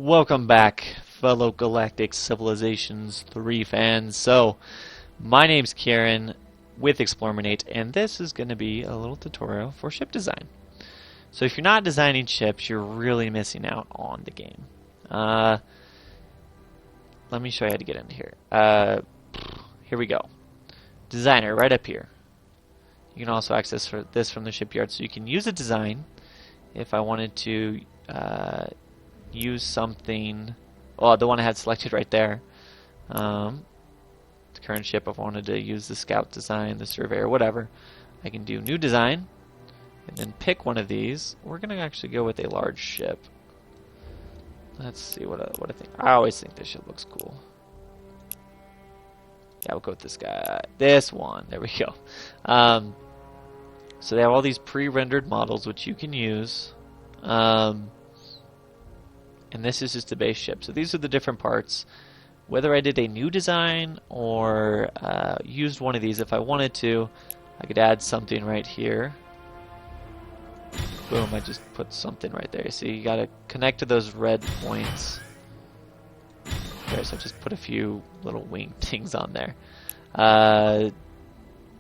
Welcome back, fellow Galactic Civilizations 3 fans. So, my name's Kearon with eXplanation, and this is going to be a little tutorial for ship design. So if you're not designing ships, you're really missing out on the game. Let me show you how to get into here. Here we go. Designer, right up here. You can also access this from the shipyard, so you can use a design if I wanted to use something. Well, the one I had selected right there. The current ship, if I wanted to use the scout design, the surveyor, whatever, I can do new design and then pick one of these. We're going to actually go with a large ship. Let's see what I think. I always think this ship looks cool. Yeah, we'll go with this guy. This one. There we go. So they have all these pre-rendered models which you can use. And this is just the base ship. So these are the different parts. Whether I did a new design or used one of these, if I wanted to, I could add something right here. Boom, I just put something right there. See, you gotta connect to those red points. There, so I just put a few little wing things on there.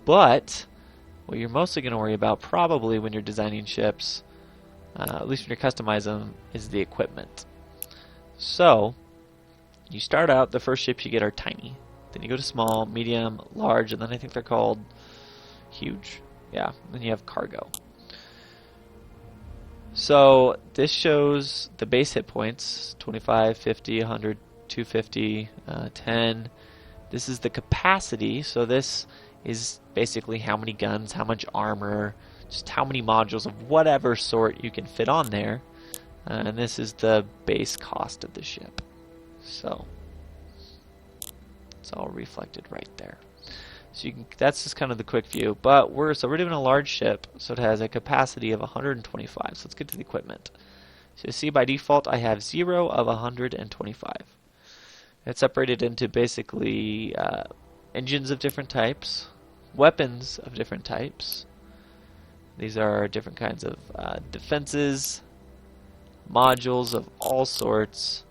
But what you're mostly going to worry about probably when you're designing ships, at least when you customize them, is the equipment. So you start out, the first ships you get are tiny. Then you go to small, medium, large, and then I think they're called huge. Yeah, then you have cargo. So this shows the base hit points, 25, 50, 100, 250, 10. This is the capacity, so this is basically how many guns, how much armor, just how many modules of whatever sort you can fit on there. And this is the base cost of the ship. So it's all reflected right there. So you can, that's just kind of the quick view. But we're doing a large ship, so it has a capacity of 125. So let's get to the equipment. So you see by default I have 0 of 125. It's separated into basically engines of different types, weapons of different types. These are different kinds of defenses, modules of all sorts,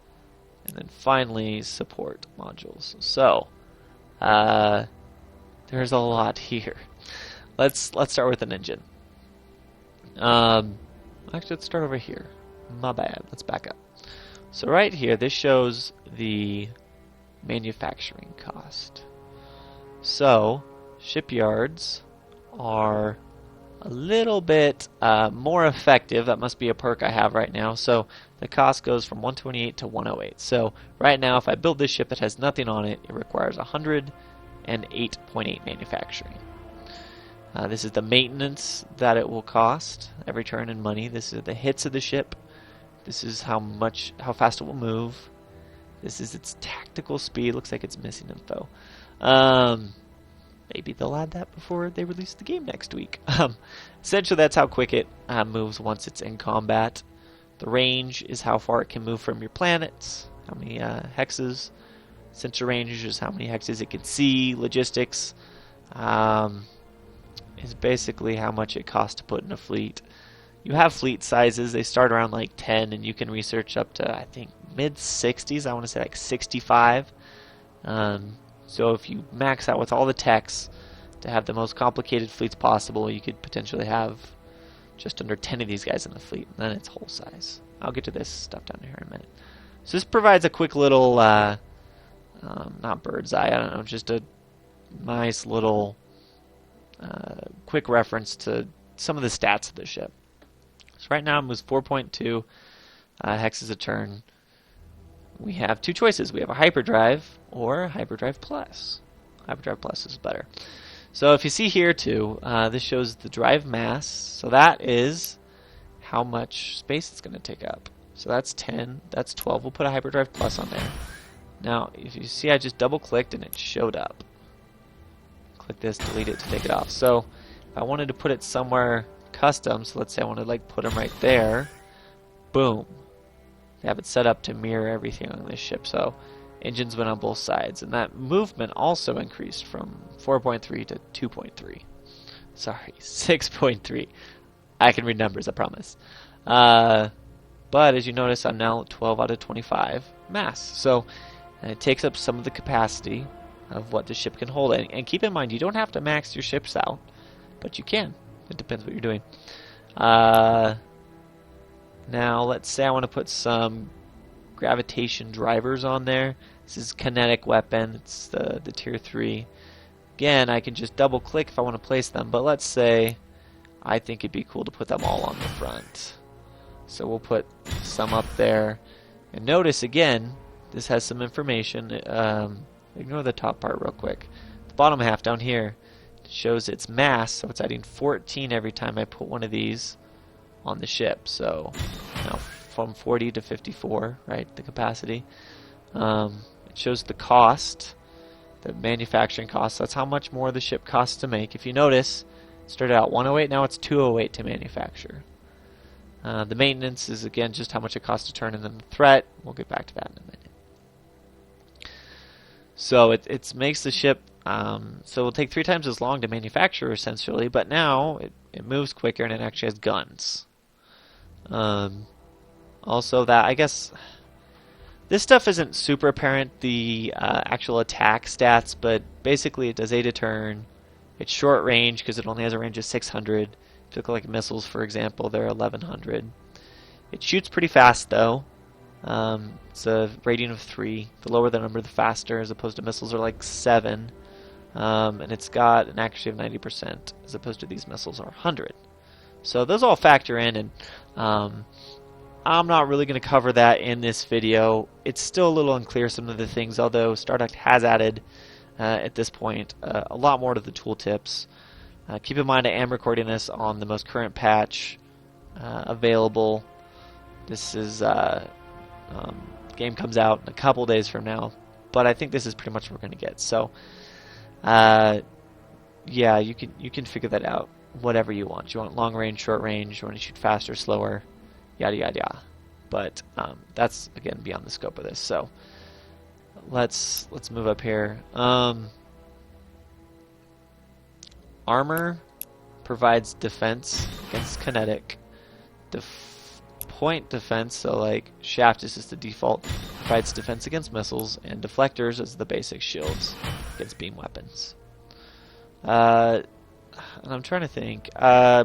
and then finally support modules. So there's a lot here. Let's start with an engine. Actually, let's start over here. My bad. Let's back up. So right here, this shows the manufacturing cost. So shipyards are a little bit more effective. That must be a perk I have right now. So the cost goes from 128 to 108. So right now, if I build this ship that has nothing on it, it requires 108.8 manufacturing. This is the maintenance that it will cost every turn in money. This is the hits of the ship. This is how fast it will move. This is its tactical speed. Looks like it's missing info. Maybe they'll add that before they release the game next week. Essentially, that's how quick it moves once it's in combat. The range is how far it can move from your planets, how many hexes. Sensor range is how many hexes it can see. Logistics is basically how much it costs to put in a fleet. You have fleet sizes. They start around like 10, and you can research up to, I think, mid-60s. I want to say like 65. So if you max out with all the techs to have the most complicated fleets possible, you could potentially have just under 10 of these guys in the fleet, and then it's whole size. I'll get to this stuff down here in a minute. So this provides a quick little, not bird's eye, I don't know, just a nice little quick reference to some of the stats of the ship. So right now it moves 4.2 hexes a turn. We have two choices. We have a hyperdrive or a hyperdrive plus. Hyperdrive plus is better. So if you see here too, this shows the drive mass. So that is how much space it's going to take up. So that's 10, that's 12. We'll put a hyperdrive plus on there. Now, if you see, I just double clicked and it showed up. Click this, delete it to take it off. So if I wanted to put it somewhere custom, so let's say I want to like put them right there, boom. They have it set up to mirror everything on this ship. So engines went on both sides, and that movement also increased from 4.3 to 2.3. Sorry, 6.3. I can read numbers, I promise. But as you notice, I'm now 12 out of 25 mass. So it takes up some of the capacity of what the ship can hold. And keep in mind, you don't have to max your ships out, but you can. It depends what you're doing. Now, let's say I want to put some gravitation drivers on there. This is kinetic weapon. It's the tier 3. Again, I can just double click if I want to place them, but let's say I think it'd be cool to put them all on the front. So we'll put some up there. And notice again, this has some information. Ignore the top part real quick. The bottom half down here shows its mass, so it's adding 14 every time I put one of these on the ship. So now from 40 to 54, right, the capacity. It shows the cost, the manufacturing cost. That's how much more the ship costs to make. If you notice, it started out 108, now it's 208 to manufacture. The maintenance is again just how much it costs to turn, and then the threat, we'll get back to that in a minute. So it makes the ship, so it'll take 3 times as long to manufacture essentially, but now it moves quicker and it actually has guns. Also that, I guess, this stuff isn't super apparent, the actual attack stats, but basically it does 8 a turn. It's short range because it only has a range of 600. If you look like missiles, for example, they're 1100. It shoots pretty fast though. It's a rating of 3. The lower the number, the faster, as opposed to missiles are like 7. And it's got an accuracy of 90%, as opposed to these missiles are 100. So those all factor in, and I'm not really going to cover that in this video. It's still a little unclear, some of the things, although Starduck has added, at this point, a lot more to the tooltips. Keep in mind I am recording this on the most current patch available. This is game comes out in a couple days from now, but I think this is pretty much what we're going to get. So, yeah, you can figure that out. Whatever you want. You want long range, short range. You want to shoot faster, slower, yada yada yada. But that's again beyond the scope of this. So let's move up here. Armor provides defense against kinetic. Point defense, so like shaft is just the default, provides defense against missiles, and deflectors is the basic shields against beam weapons. And I'm trying to think.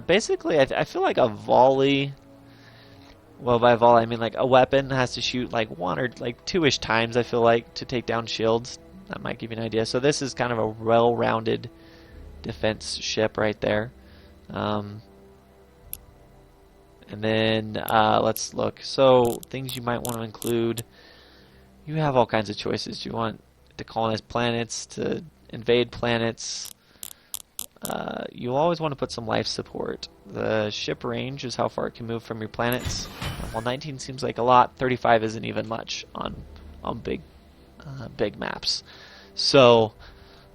Basically, I feel like a volley. Well, by volley I mean like a weapon has to shoot like 1 or like 2-ish times. I feel like to take down shields. That might give you an idea. So this is kind of a well-rounded defense ship right there. And then let's look. So things you might want to include. You have all kinds of choices. You want to colonize planets, to invade planets. You always want to put some life support. The ship range is how far it can move from your planets. While 19 seems like a lot, 35 isn't even much on big maps. So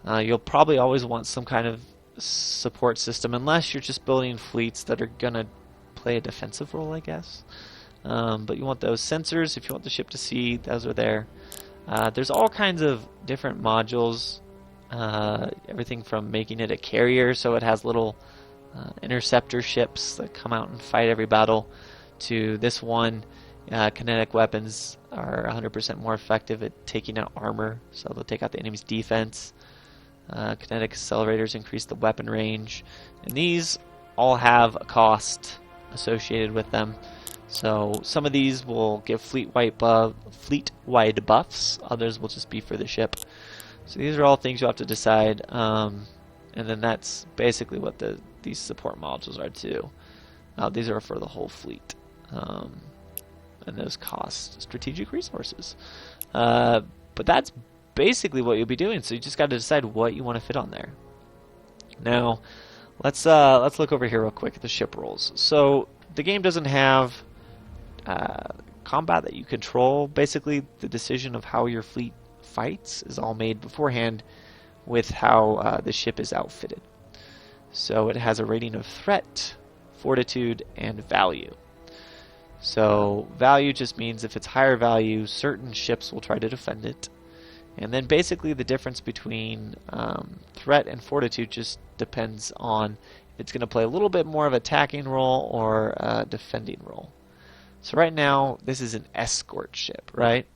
you'll probably always want some kind of support system, unless you're just building fleets that are gonna play a defensive role, I guess. But you want those sensors if you want the ship to see. Those are there. There's all kinds of different modules. Everything from making it a carrier, so it has little interceptor ships that come out and fight every battle, to this one. Kinetic weapons are 100% more effective at taking out armor, so they'll take out the enemy's defense. Kinetic accelerators increase the weapon range, and these all have a cost associated with them. So some of these will give fleet-wide buffs, others will just be for the ship. So these are all things you have to decide, and then that's basically what these support modules are too. These are for the whole fleet, and those cost strategic resources. But that's basically what you'll be doing. So you just got to decide what you want to fit on there. Now, let's look over here real quick at the ship roles. So the game doesn't have combat that you control. Basically, the decision of how your fleet fights is all made beforehand with how the ship is outfitted. So it has a rating of threat, fortitude, and value. So value just means if it's higher value, certain ships will try to defend it. And then basically the difference between threat and fortitude just depends on if it's going to play a little bit more of an attacking role or a defending role. So right now, this is an escort ship, right?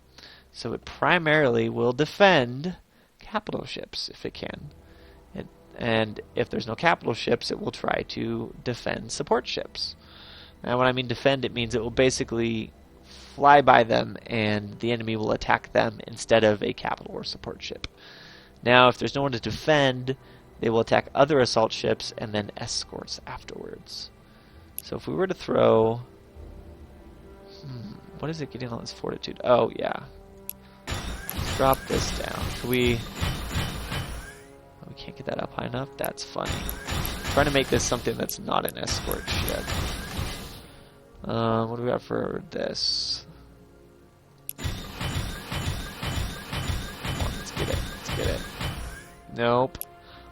So it primarily will defend capital ships if it can. And if there's no capital ships, it will try to defend support ships. And when I mean defend, it means it will basically fly by them and the enemy will attack them instead of a capital or support ship. Now, if there's no one to defend, they will attack other assault ships and then escorts afterwards. So if we were to throw... what is it getting on this fortitude? Oh, yeah. Let's drop this down. Can we... Oh, we can't get that up high enough? That's funny. I'm trying to make this something that's not an escort ship. What do we got for this? Come on, let's get it. Let's get it. Nope.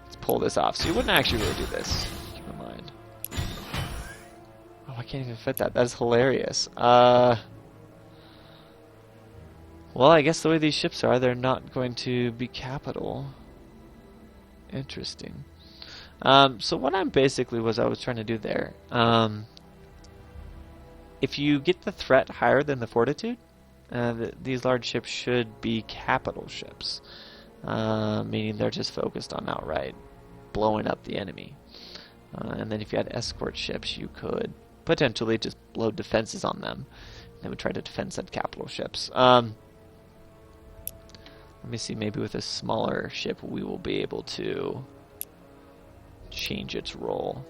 Let's pull this off. So you wouldn't actually really do this. Keep in mind. Oh, I can't even fit that. That is hilarious. Well, I guess the way these ships are, they're not going to be capital. Interesting. So what I was trying to do there. If you get the threat higher than the fortitude, these large ships should be capital ships, meaning they're just focused on outright blowing up the enemy. And then if you had escort ships, you could potentially just load defenses on them. They would try to defend said capital ships. Let me see, maybe with a smaller ship we will be able to change its role.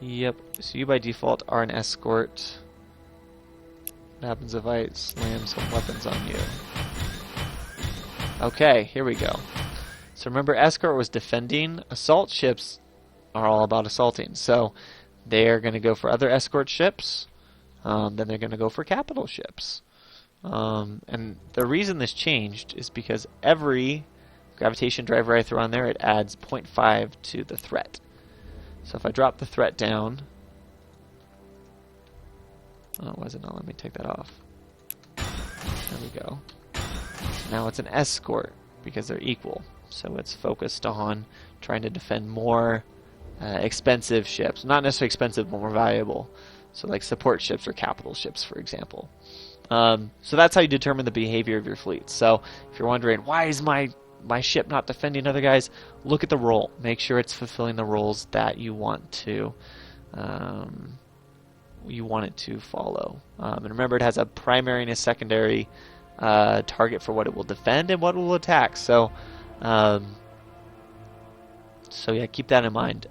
Yep, so you by default are an escort. What happens if I slam some weapons on you? Okay, here we go. So remember, escort was defending. Assault ships are all about assaulting. So they're going to go for other escort ships. Then they're going to go for capital ships. And the reason this changed is because every gravitation driver I throw on there, it adds 0.5 to the threat. So if I drop the threat down... Oh, why is it not letting me take that off? There we go. Now it's an escort because they're equal. So it's focused on trying to defend more expensive ships. Not necessarily expensive, but more valuable. So like support ships or capital ships, for example. So that's how you determine the behavior of your fleet. So if you're wondering, why is my ship not defending other guys? Look at the role. Make sure it's fulfilling the roles that you want to it to follow. And remember, it has a primary and a secondary target for what it will defend and what it will attack. So yeah, keep that in mind.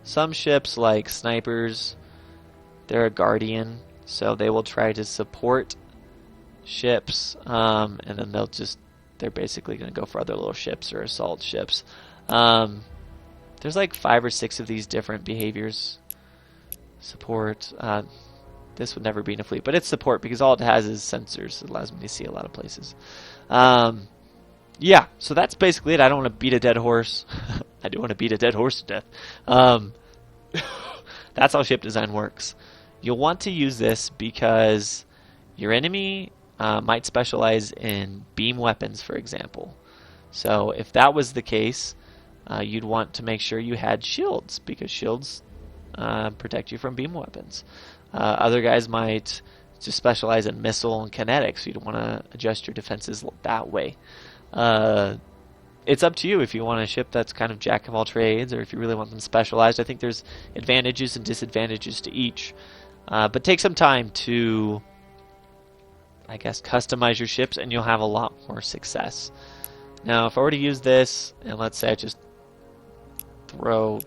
Some ships, like snipers, they're a guardian, so they will try to support ships, and then they're basically going to go for other little ships or assault ships. There's like 5 or 6 of these different behaviors. Support. This would never be in a fleet, but it's support because all it has is sensors. It allows me to see a lot of places. Yeah, so that's basically it. I don't want to beat a dead horse. I do want to beat a dead horse to death. That's how ship design works. You'll want to use this because your enemy might specialize in beam weapons, for example. So if that was the case, you'd want to make sure you had shields, because shields protect you from beam weapons. Other guys might just specialize in missile and kinetic, so you'd want to adjust your defenses that way. It's up to you if you want a ship that's kind of jack of all trades, or if you really want them specialized. I think there's advantages and disadvantages to each. But take some time to, I guess, customize your ships, and you'll have a lot more success. Now, if I were to use this, and let's say I just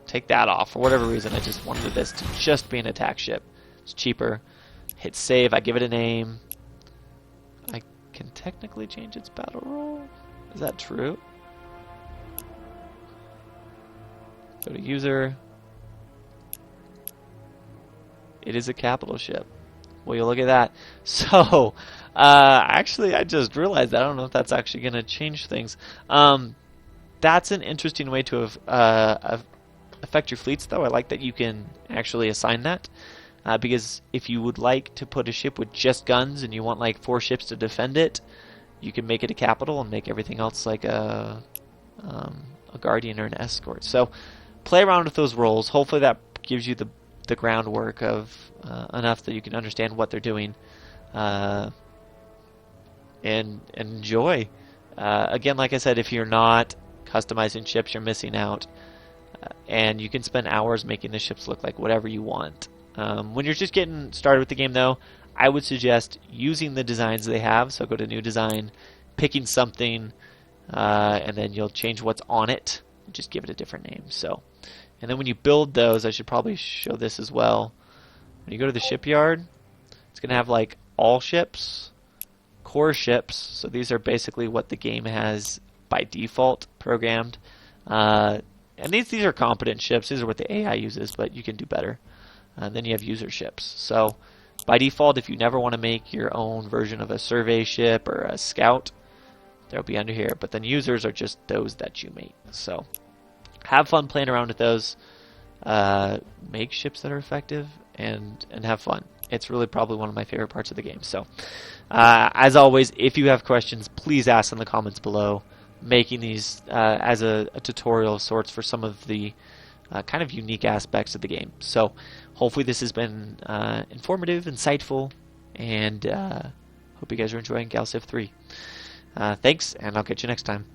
take that off, for whatever reason, I just wanted this to just be an attack ship. It's cheaper. Hit save, I give it a name. I can technically change its battle role. Is that true? Go to user. It is a capital ship. Well, you look at that. So, actually, I just realized that. I don't know if that's actually going to change things. That's an interesting way to affect your fleets, though. I like that you can actually assign that. Because if you would like to put a ship with just guns and you want like 4 ships to defend it, you can make it a capital and make everything else like a guardian or an escort. So play around with those roles. Hopefully that gives you the the groundwork of enough that you can understand what they're doing, and enjoy. Again, like I said, if you're not customizing ships, you're missing out. And you can spend hours making the ships look like whatever you want. When you're just getting started with the game, though, I would suggest using the designs they have. So go to New Design, picking something, and then you'll change what's on it. Just give it a different name. So, and then when you build those, I should probably show this as well. When you go to the shipyard, it's going to have like all ships, core ships. So these are basically what the game has by default programmed. And these are competent ships. These are what the AI uses, but you can do better. Then you have user ships. So by default, if you never want to make your own version of a survey ship or a scout, they'll be under here. But then users are just those that you make. So have fun playing around with those. Make ships that are effective and have fun. It's really probably one of my favorite parts of the game. So as always, if you have questions, please ask in the comments below. Making these as a tutorial of sorts for some of the kind of unique aspects of the game. So hopefully this has been informative, insightful, and hope you guys are enjoying Gal Civ 3. Thanks, and I'll catch you next time.